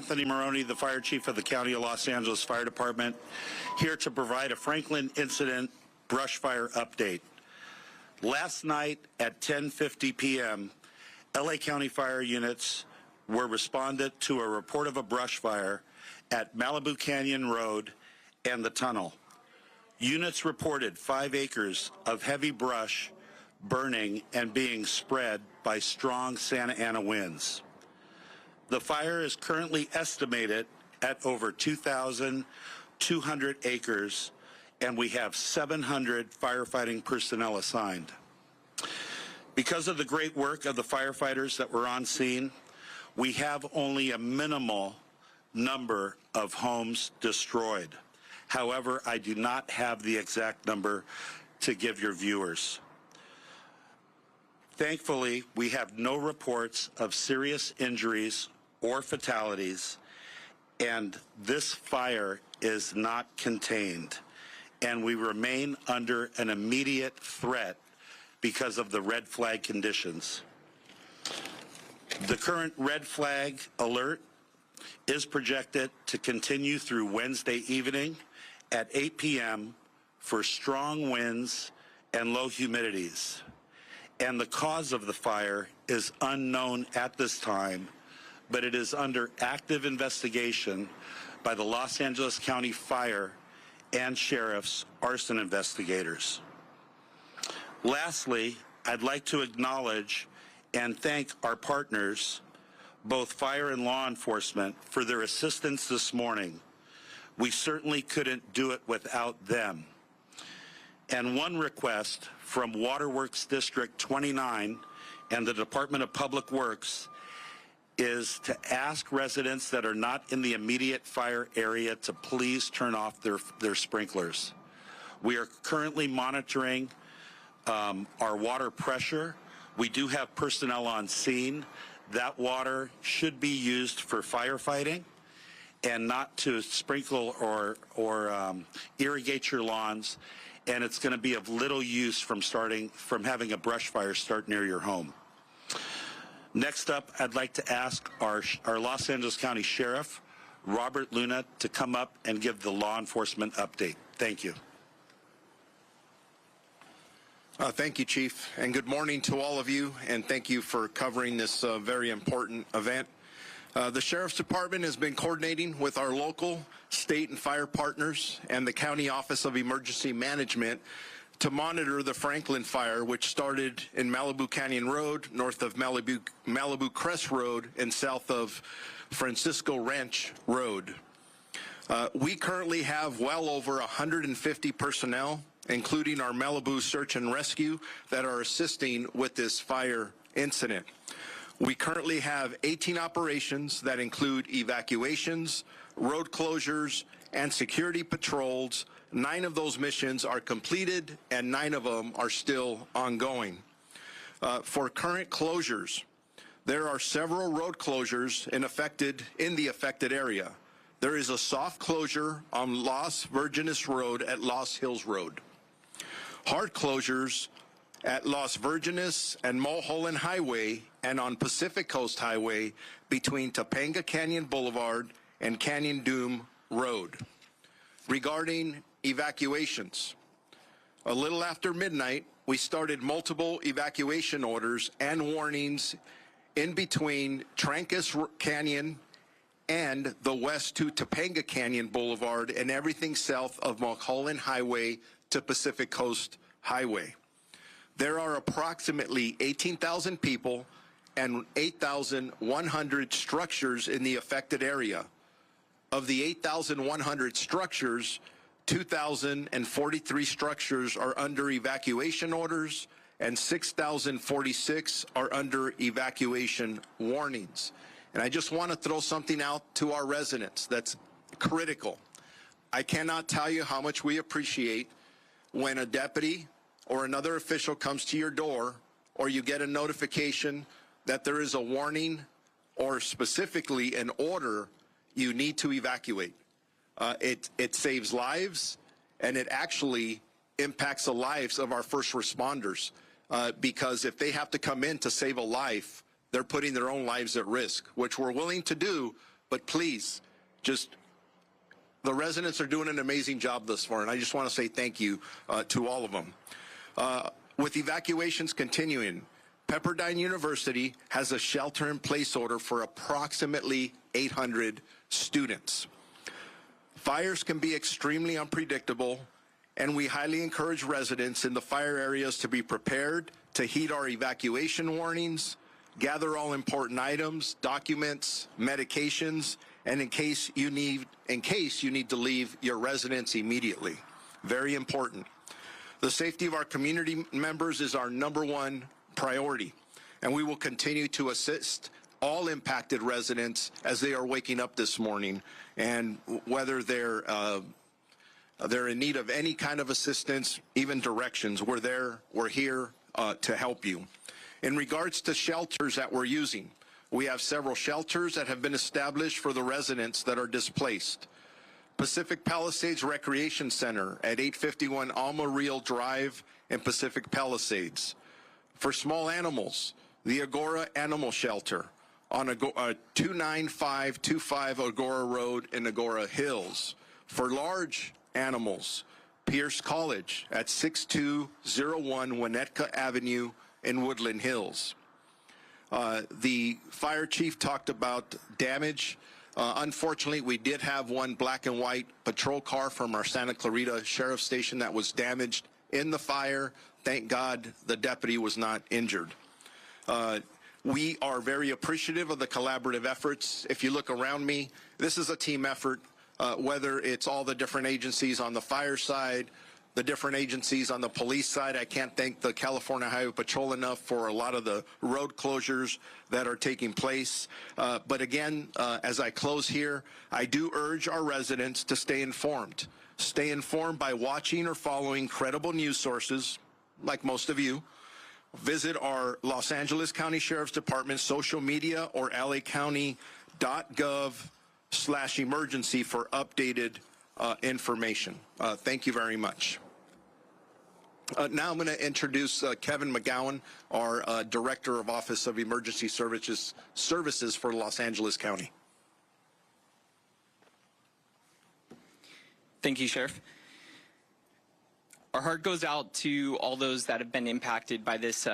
Anthony Maroney, the Fire Chief of the County of Los Angeles Fire Department, here to provide a Franklin incident brush fire update. Last night at 10:50 p.m., LA County fire units were responded to a report of a brush fire at Malibu Canyon Road and the tunnel. Units reported 5 acres of heavy brush burning and being spread by strong Santa Ana winds. The fire is currently estimated at over 2,200 acres, and we have 700 firefighting personnel assigned. Because of the great work of the firefighters that were on scene, we have only a minimal number of homes destroyed. However, I do not have the exact number to give your viewers. Thankfully, we have no reports of serious injuries or fatalities, and this fire is not contained, and we remain under an immediate threat because of the red flag conditions. The current red flag alert is projected to continue through Wednesday evening at 8 p.m. for strong winds and low humidities. And the cause of the fire is unknown at this time, but it is under active investigation by the Los Angeles County Fire and Sheriff's arson investigators. Lastly, I'd like to acknowledge and thank our partners, both fire and law enforcement, for their assistance this morning. We certainly couldn't do it without them. And one request from Waterworks District 29 and the Department of Public Works is to ask residents that are not in the immediate fire area to please turn off their sprinklers. We are currently monitoring our water pressure. We do have personnel on scene. That water should be used for firefighting and not to sprinkle or irrigate your lawns. And it's going to be of little use from having a brush fire start near your home. Next up, I'd like to ask our Los Angeles County Sheriff, Robert Luna, to come up and give the law enforcement update. Thank you. Thank you, Chief, and good morning to all of you, and thank you for covering this very important event. The Sheriff's Department has been coordinating with our local, state, and fire partners and the County Office of Emergency Management to monitor the Franklin fire, which started in Malibu Canyon Road, north of Malibu Crest Road, and south of Francisco Ranch Road. We currently have well over 150 personnel, including our Malibu Search and Rescue, that are assisting with this fire incident. We currently have 18 operations that include evacuations, road closures, and security patrols. 9 of those missions are completed, and 9 of them are still ongoing. For current closures, there are several road closures in the affected area. There is a soft closure on Las Virgenes Road at Los Hills Road. Hard closures at Las Virgenes and Mulholland Highway and on Pacific Coast Highway between Topanga Canyon Boulevard and Canyon Doom Road. Regarding evacuations, a little after midnight, we started multiple evacuation orders and warnings in between Trancas Canyon and the west to Topanga Canyon Boulevard and everything south of Mulholland Highway to Pacific Coast Highway. There are approximately 18,000 people and 8,100 structures in the affected area. Of the 8,100 structures, 2,043 structures are under evacuation orders and 6,046 are under evacuation warnings. And I just want to throw something out to our residents that's critical. I cannot tell you how much we appreciate when a deputy or another official comes to your door, or you get a notification that there is a warning or specifically an order you need to evacuate. It saves lives, and it actually impacts the lives of our first responders, because if they have to come in to save a life, they're putting their own lives at risk, which we're willing to do but please, the residents are doing an amazing job thus far, and I just want to say thank you to all of them. With evacuations continuing, Pepperdine University has a shelter-in-place order for approximately 800 students. Fires can be extremely unpredictable, and we highly encourage residents in the fire areas to be prepared to heed our evacuation warnings, gather all important items, documents, medications, and in case you need to leave your residence immediately. Very important. The safety of our community members is our #1 priority, and we will continue to assist all impacted residents as they are waking up this morning, and whether they're in need of any kind of assistance, even directions, we're here to help you. In regards to shelters that we're using, we have several shelters that have been established for the residents that are displaced. Pacific Palisades Recreation Center at 851 Alma Real Drive in Pacific Palisades. For small animals, the Agora Animal Shelter on 29525 Agora Road in Agora Hills. For large animals, Pierce College at 6201 Winnetka Avenue in Woodland Hills. The fire chief talked about damage. Unfortunately, we did have one black and white patrol car from our Santa Clarita Sheriff's Station that was damaged in the fire. Thank God the deputy was not injured. We are very appreciative of the collaborative efforts. If you look around me, this is a team effort, whether it's all the different agencies on the fire side, the different agencies on the police side. I can't thank the California Highway Patrol enough for a lot of the road closures that are taking place. But again, as I close here, I do urge our residents to stay informed. Stay informed by watching or following credible news sources, like most of you. Visit our Los Angeles County Sheriff's Department social media or lacounty.gov/emergency for updated information. Thank you very much. Now I'm going to introduce Kevin McGowan, our Director of Office of Emergency Services for Los Angeles County. Thank you, Sheriff. Our heart goes out to all those that have been impacted by this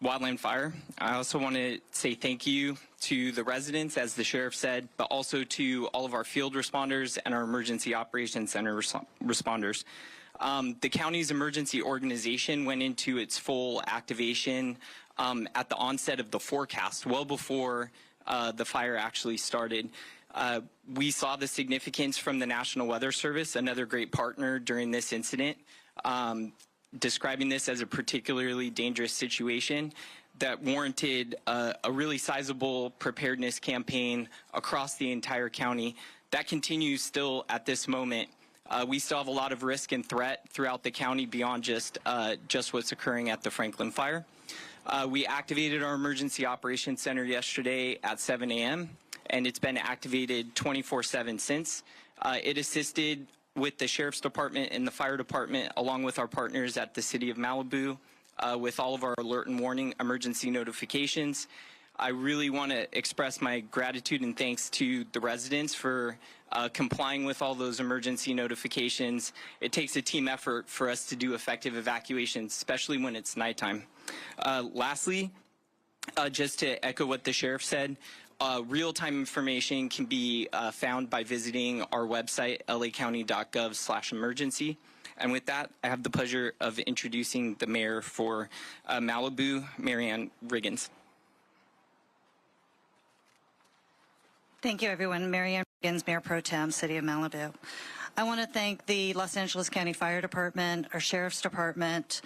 wildland fire. I also want to say thank you to the residents, as the Sheriff said, but also to all of our field responders and our Emergency Operations Center responders. The county's emergency organization went into its full activation at the onset of the forecast, well before the fire actually started. We saw the significance from the National Weather Service, another great partner during this incident, describing this as a particularly dangerous situation that warranted a really sizable preparedness campaign across the entire county. That continues still at this moment. We still have a lot of risk and threat throughout the county beyond just what's occurring at the Franklin fire. We activated our Emergency Operations Center yesterday at 7 a.m., and it's been activated 24/7 since. It assisted with the Sheriff's Department and the Fire Department, along with our partners at the City of Malibu, with all of our alert and warning emergency notifications. I really want to express my gratitude and thanks to the residents for complying with all those emergency notifications. It takes a team effort for us to do effective evacuations, especially when it's nighttime. Lastly, just to echo what the Sheriff said, real-time information can be found by visiting our website, lacounty.gov/emergency. And with that, I have the pleasure of introducing the mayor for Malibu, Marianne Riggins. Thank you, everyone. Marianne Riggins, Mayor Pro Tem, City of Malibu. I want to thank the Los Angeles County Fire Department, our Sheriff's Department,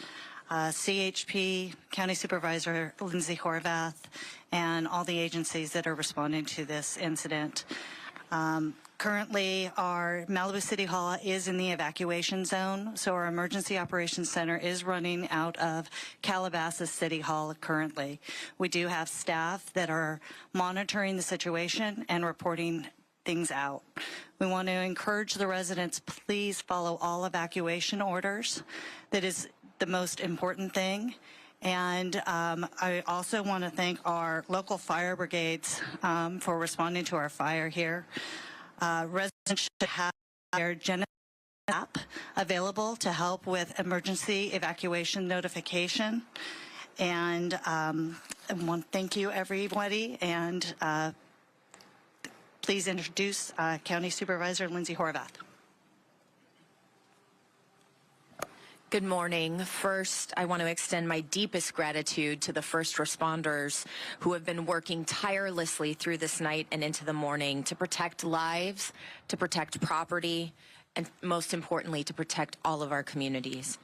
CHP, County Supervisor Lindsay Horvath, and all the agencies that are responding to this incident. Currently, our Malibu City Hall is in the evacuation zone, so our Emergency Operations Center is running out of Calabasas City Hall currently. We do have staff that are monitoring the situation and reporting things out. We want to encourage the residents, please follow all evacuation orders. That is the most important thing. And I also want to thank our local fire brigades for responding to our fire here. Residents should have their Genesis app available to help with emergency evacuation notification. And I want to thank you, everybody, and please introduce County Supervisor Lindsay Horvath. Good morning. First, I want to extend my deepest gratitude to the first responders who have been working tirelessly through this night and into the morning to protect lives, to protect property, and most importantly, to protect all of our communities.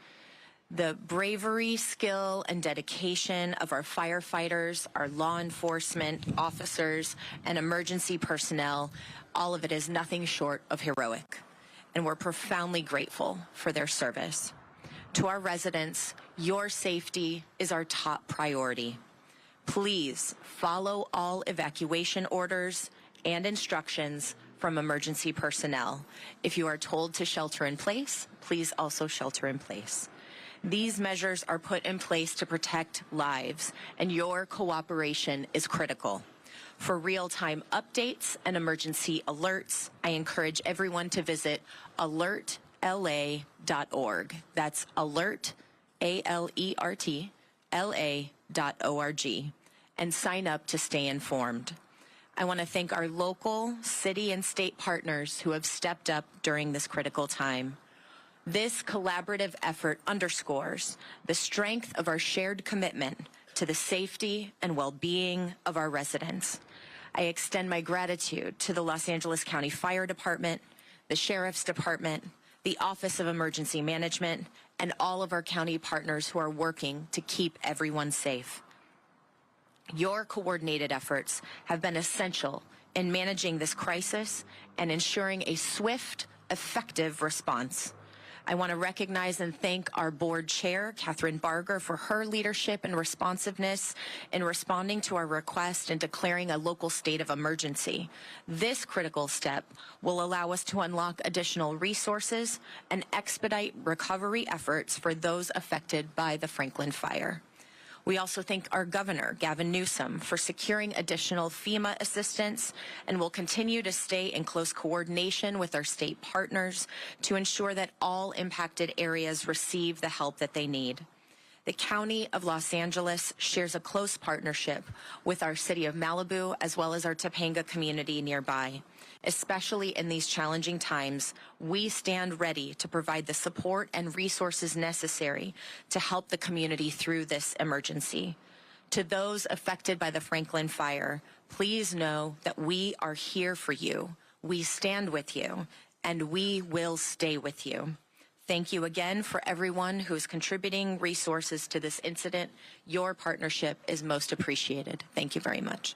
The bravery, skill, and dedication of our firefighters, our law enforcement officers, and emergency personnel, all of it is nothing short of heroic, and we're profoundly grateful for their service. To our residents, your safety is our top priority. Please follow all evacuation orders and instructions from emergency personnel. If you are told to shelter in place, please also shelter in place. These measures are put in place to protect lives, and your cooperation is critical. For real-time updates and emergency alerts, I encourage everyone to visit alertla.org. That's alert, A-L-E-R-T, LA.org, and sign up to stay informed. I want to thank our local, city, and state partners who have stepped up during this critical time. This collaborative effort underscores the strength of our shared commitment to the safety and well-being of our residents. I extend my gratitude to the Los Angeles County Fire Department, the Sheriff's Department, the Office of Emergency Management, and all of our county partners who are working to keep everyone safe. Your coordinated efforts have been essential in managing this crisis and ensuring a swift, effective response. I want to recognize and thank our board chair, Catherine Barger, for her leadership and responsiveness in responding to our request and declaring a local state of emergency. This critical step will allow us to unlock additional resources and expedite recovery efforts for those affected by the Franklin fire. We also thank our governor, Gavin Newsom, for securing additional FEMA assistance, and will continue to stay in close coordination with our state partners to ensure that all impacted areas receive the help that they need. The County of Los Angeles shares a close partnership with our city of Malibu as well as our Topanga community nearby. Especially in these challenging times, we stand ready to provide the support and resources necessary to help the community through this emergency. To those affected by the Franklin fire, please know that we are here for you. We stand with you, and we will stay with you. Thank you again for everyone who's contributing resources to this incident. Your partnership is most appreciated. Thank you very much.